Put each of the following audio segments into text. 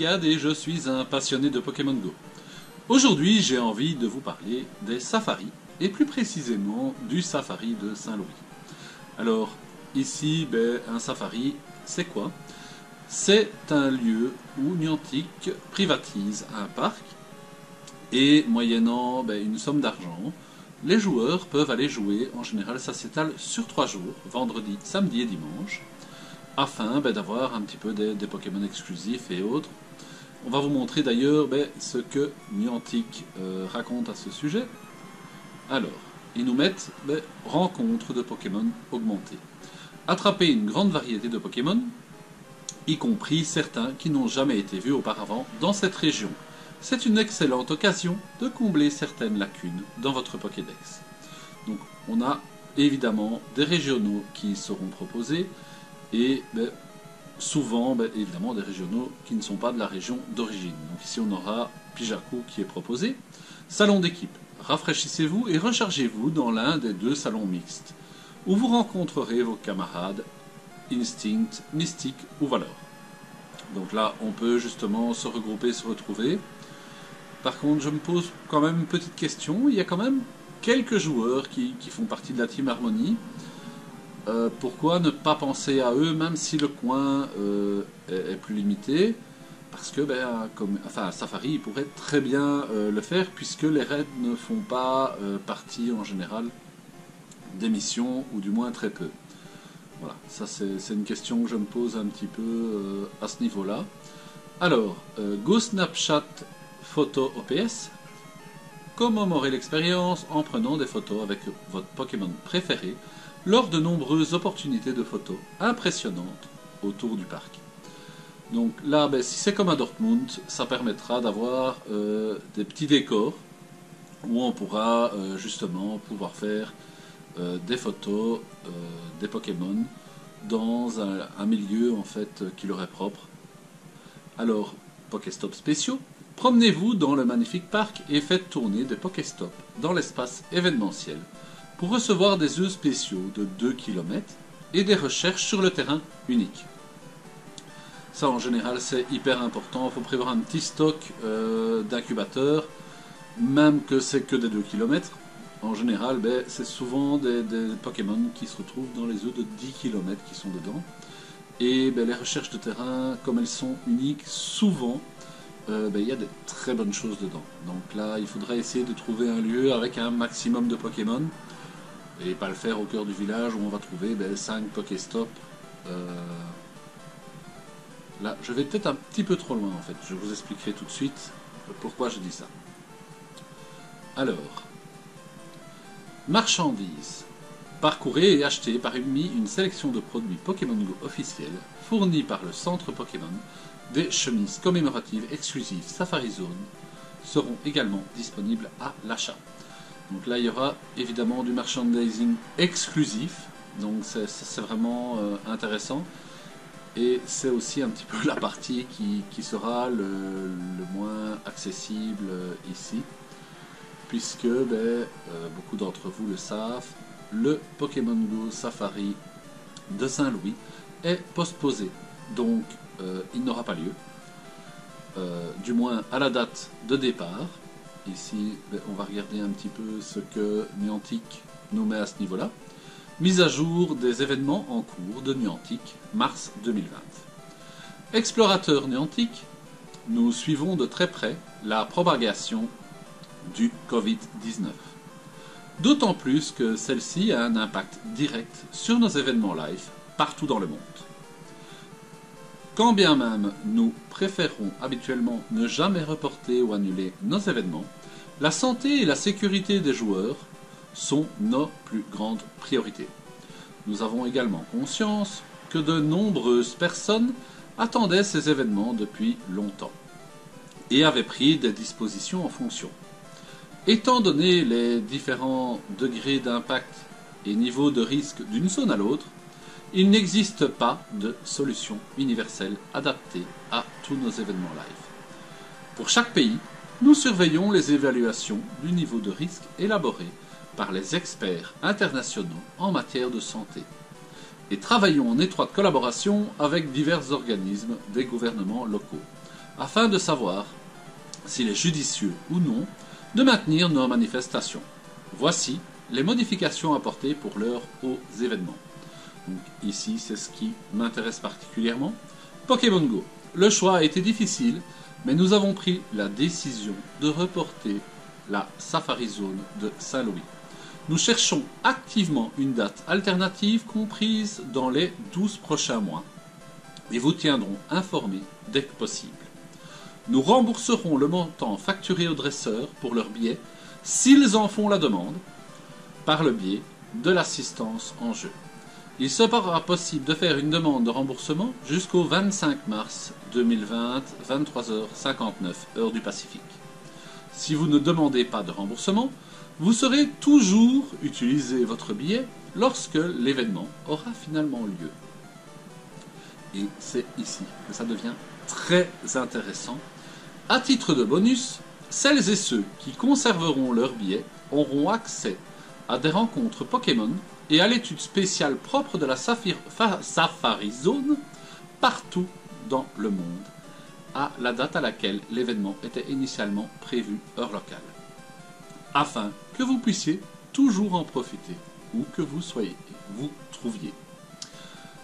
Gad et je suis un passionné de Pokémon Go. Aujourd'hui, j'ai envie de vous parler des safaris, et plus précisément du safari de Saint-Louis. Alors, ici, un safari, c'est quoi? C'est un lieu où Niantic privatise un parc, et moyennant une somme d'argent, les joueurs peuvent aller jouer. En général, ça s'étale sur 3 jours, vendredi, samedi et dimanche, afin d'avoir un petit peu des Pokémon exclusifs et autres. On va vous montrer d'ailleurs ce que Niantic raconte à ce sujet. Alors, ils nous mettent rencontres de Pokémon augmentées. Attraper une grande variété de Pokémon, y compris certains qui n'ont jamais été vus auparavant dans cette région. C'est une excellente occasion de combler certaines lacunes dans votre Pokédex. Donc, on a évidemment des régionaux qui seront proposés et souvent évidemment des régionaux qui ne sont pas de la région d'origine. Donc ici on aura Pijaku qui est proposé. Salon d'équipe, rafraîchissez-vous et rechargez-vous dans l'un des 2 salons mixtes, où vous rencontrerez vos camarades Instinct, Mystique ou Valor. Donc là on peut justement se regrouper, se retrouver. Par contre je me pose quand même une petite question, il y a quand même quelques joueurs qui font partie de la Team Harmony. Pourquoi ne pas penser à eux, même si le coin est plus limité? Parce que Safari pourrait très bien le faire, puisque les raids ne font pas partie en général des missions, ou du moins très peu. Voilà, ça c'est une question que je me pose un petit peu à ce niveau-là. Alors, Go Snapchat Photo OPS. Commémorer l'expérience en prenant des photos avec votre Pokémon préféré lors de nombreuses opportunités de photos impressionnantes autour du parc. Donc là, si c'est comme à Dortmund, ça permettra d'avoir des petits décors où on pourra justement pouvoir faire des photos des Pokémon dans un milieu en fait qui leur est propre. Alors, Pokéstop spéciaux. Promenez-vous dans le magnifique parc et faites tourner des Pokéstops dans l'espace événementiel pour recevoir des œufs spéciaux de 2 km et des recherches sur le terrain unique. Ça en général c'est hyper important, il faut prévoir un petit stock d'incubateurs, même que c'est que des 2 km. En général c'est souvent des Pokémon qui se retrouvent dans les œufs de 10 km qui sont dedans. Et les recherches de terrain, comme elles sont uniques, souvent il y a de très bonnes choses dedans. Donc là il faudrait essayer de trouver un lieu avec un maximum de Pokémon, et pas le faire au cœur du village où on va trouver 5 Pokéstop. Là, je vais peut-être un petit peu trop loin en fait. Je vous expliquerai tout de suite pourquoi je dis ça. Alors, marchandises. Parcourez et achetez par une sélection de produits Pokémon Go officiels fournis par le centre Pokémon. Des chemises commémoratives exclusives Safari Zone seront également disponibles à l'achat. Donc là, il y aura évidemment du merchandising exclusif, donc c'est vraiment intéressant. Et c'est aussi un petit peu la partie qui sera le moins accessible ici, puisque beaucoup d'entre vous le savent, le Pokémon Go Safari de Saint-Louis est postposé. Donc il n'aura pas lieu, du moins à la date de départ. Ici, on va regarder un petit peu ce que Niantic nous met à ce niveau-là. Mise à jour des événements en cours de Niantic, mars 2020. Explorateur Niantic, nous suivons de très près la propagation du Covid-19. D'autant plus que celle-ci a un impact direct sur nos événements live partout dans le monde. Quand bien même nous préférons habituellement ne jamais reporter ou annuler nos événements, la santé et la sécurité des joueurs sont nos plus grandes priorités. Nous avons également conscience que de nombreuses personnes attendaient ces événements depuis longtemps et avaient pris des dispositions en fonction. Étant donné les différents degrés d'impact et niveaux de risque d'une zone à l'autre, il n'existe pas de solution universelle adaptée à tous nos événements live. Pour chaque pays, nous surveillons les évaluations du niveau de risque élaborées par les experts internationaux en matière de santé et travaillons en étroite collaboration avec divers organismes des gouvernements locaux afin de savoir s'il est judicieux ou non de maintenir nos manifestations. Voici les modifications apportées pour l'heure aux événements. Donc ici, c'est ce qui m'intéresse particulièrement. Pokémon Go. Le choix a été difficile, mais nous avons pris la décision de reporter la Safari Zone de Saint-Louis. Nous cherchons activement une date alternative comprise dans les 12 prochains mois et vous tiendrons informés dès que possible. Nous rembourserons le montant facturé aux dresseurs pour leurs billets s'ils en font la demande par le biais de l'assistance en jeu. Il sera possible de faire une demande de remboursement jusqu'au 25 mars 2020, 23h59, heure du Pacifique. Si vous ne demandez pas de remboursement, vous saurez toujours utiliser votre billet lorsque l'événement aura finalement lieu. Et c'est ici que ça devient très intéressant. À titre de bonus, celles et ceux qui conserveront leur billet auront accès à des rencontres Pokémon et à l'étude spéciale propre de la Safari Zone partout dans le monde, à la date à laquelle l'événement était initialement prévu heure locale, afin que vous puissiez toujours en profiter, où que vous trouviez.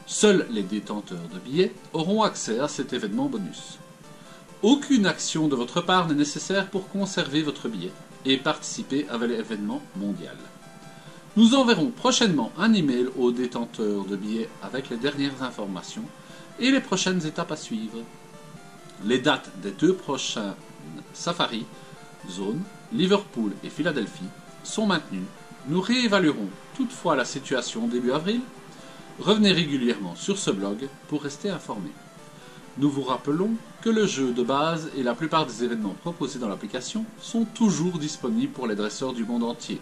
Seuls les détenteurs de billets auront accès à cet événement bonus. Aucune action de votre part n'est nécessaire pour conserver votre billet et participer à l'événement mondial. Nous enverrons prochainement un email aux détenteurs de billets avec les dernières informations et les prochaines étapes à suivre. Les dates des 2 prochains Safari Zone, Liverpool et Philadelphie, sont maintenues. Nous réévaluerons toutefois la situation début avril. Revenez régulièrement sur ce blog pour rester informés. Nous vous rappelons que le jeu de base et la plupart des événements proposés dans l'application sont toujours disponibles pour les dresseurs du monde entier.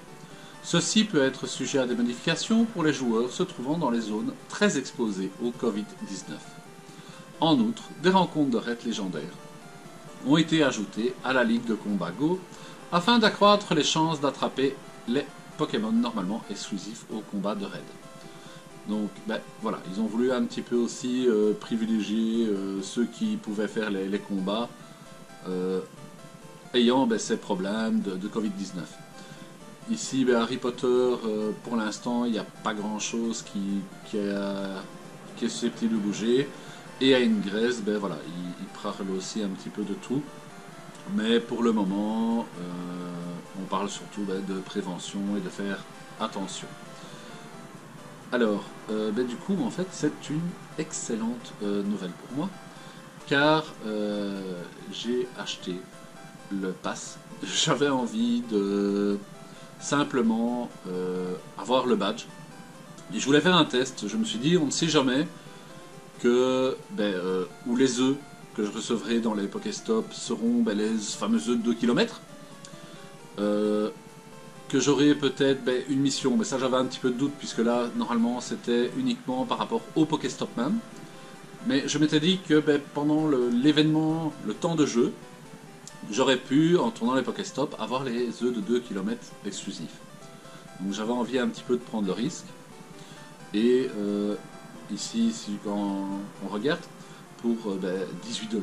Ceci peut être sujet à des modifications pour les joueurs se trouvant dans les zones très exposées au Covid-19. En outre, des rencontres de raids légendaires ont été ajoutées à la ligue de combat Go afin d'accroître les chances d'attraper les Pokémon normalement exclusifs au combat de raid. Donc voilà, ils ont voulu un petit peu aussi privilégier ceux qui pouvaient faire les combats ayant ces problèmes de Covid-19. Ici, Harry Potter, pour l'instant, il n'y a pas grand-chose qui est susceptible de bouger. Et à Ingress, voilà, il parle aussi un petit peu de tout. Mais pour le moment, on parle surtout de prévention et de faire attention. Alors, du coup, en fait, c'est une excellente nouvelle pour moi. Car j'ai acheté le pass. J'avais envie de simplement avoir le badge et je voulais faire un test. Je me suis dit, on ne sait jamais que ou les œufs que je recevrai dans les Pokéstop seront les fameux œufs de 2 km, que j'aurai peut-être une mission, mais ça j'avais un petit peu de doute puisque là normalement c'était uniquement par rapport au Pokéstop même, mais je m'étais dit que pendant l'événement, le temps de jeu, j'aurais pu, en tournant les Pokéstop, avoir les œufs de 2 km exclusifs. Donc j'avais envie un petit peu de prendre le risque. Et ici, quand on regarde, pour 18 $,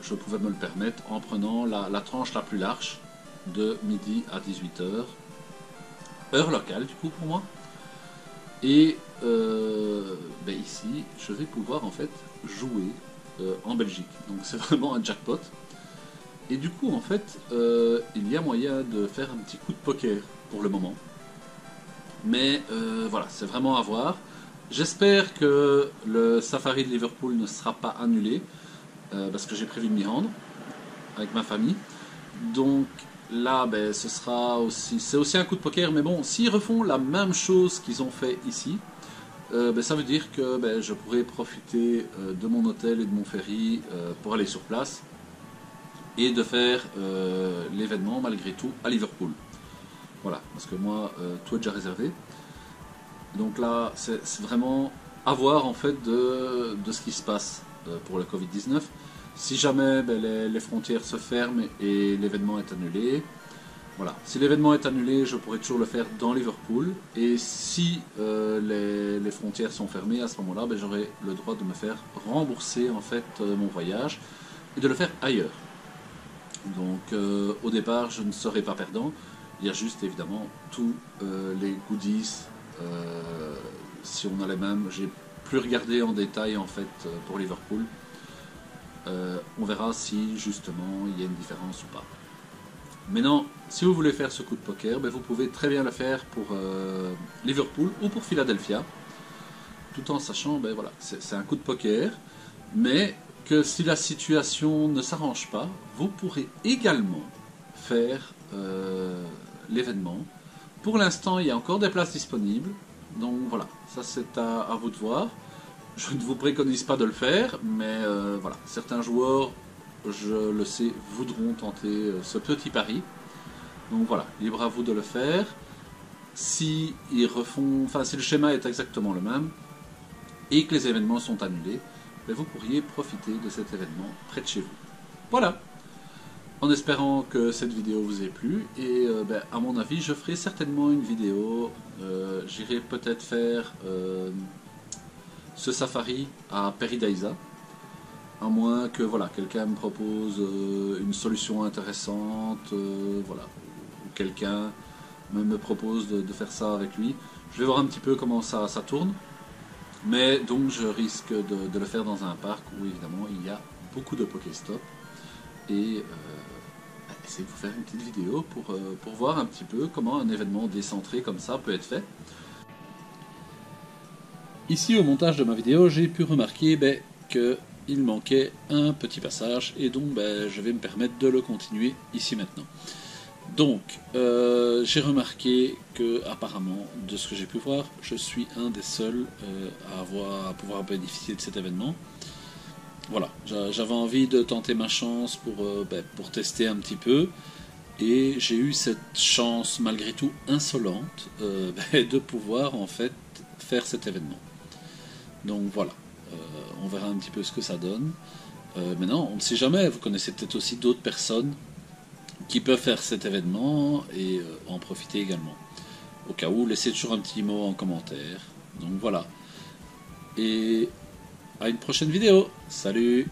je pouvais me le permettre en prenant la tranche la plus large de midi à 18 h, heure locale du coup pour moi. Et ici, je vais pouvoir en fait jouer en Belgique. Donc c'est vraiment un jackpot. Et du coup, en fait, il y a moyen de faire un petit coup de poker pour le moment. Mais voilà, c'est vraiment à voir. J'espère que le Safari de Liverpool ne sera pas annulé, parce que j'ai prévu de m'y rendre avec ma famille. Donc là, c'est aussi un coup de poker. Mais bon, s'ils refont la même chose qu'ils ont fait ici, ça veut dire que je pourrai profiter de mon hôtel et de mon ferry pour aller sur place et de faire l'événement malgré tout à Liverpool. Voilà, parce que moi, tout est déjà réservé. Donc là, c'est vraiment à voir en fait de ce qui se passe pour le Covid-19. Si jamais les frontières se ferment et l'événement est annulé, voilà. Si l'événement est annulé, je pourrai toujours le faire dans Liverpool. Et si les frontières sont fermées, à ce moment-là, j'aurai le droit de me faire rembourser en fait mon voyage. et de le faire ailleurs. Donc au départ, je ne serai pas perdant. Il y a juste évidemment tous les goodies. Si on a les mêmes, j'ai plus regardé en détail en fait pour Liverpool. On verra si justement il y a une différence ou pas. Maintenant, si vous voulez faire ce coup de poker, ben, vous pouvez très bien le faire pour Liverpool ou pour Philadelphia, tout en sachant, ben voilà, c'est un coup de poker, mais que si la situation ne s'arrange pas, vous pourrez également faire l'événement. Pour l'instant, il y a encore des places disponibles, donc voilà, ça c'est à vous de voir. Je ne vous préconise pas de le faire, mais voilà, certains joueurs, je le sais, voudront tenter ce petit pari. Donc voilà, libre à vous de le faire. Si ils refont, enfin si le schéma est exactement le même et que les événements sont annulés, ben vous pourriez profiter de cet événement près de chez vous. Voilà. En espérant que cette vidéo vous ait plu, et ben, à mon avis, je ferai certainement une vidéo. J'irai peut-être faire ce safari à Paradisa, à moins que voilà, quelqu'un me propose une solution intéressante, voilà, ou quelqu'un me propose de faire ça avec lui. Je vais voir un petit peu comment ça tourne, mais donc je risque de le faire dans un parc où évidemment il y a beaucoup de Pokéstop, et essayer de vous faire une petite vidéo pour voir un petit peu comment un événement décentré comme ça peut être fait. Ici, au montage de ma vidéo, j'ai pu remarquer qu'il manquait un petit passage, et donc je vais me permettre de le continuer ici maintenant. Donc, j'ai remarqué que, apparemment, de ce que j'ai pu voir, je suis un des seuls à pouvoir bénéficier de cet événement. Voilà, j'avais envie de tenter ma chance pour tester un petit peu, et j'ai eu cette chance malgré tout insolente de pouvoir en fait faire cet événement. Donc voilà, on verra un petit peu ce que ça donne. Maintenant, on ne sait jamais, vous connaissez peut-être aussi d'autres personnes qui peuvent faire cet événement et en profiter également. Au cas où, laissez toujours un petit mot en commentaire. Donc voilà. Et à une prochaine vidéo. Salut!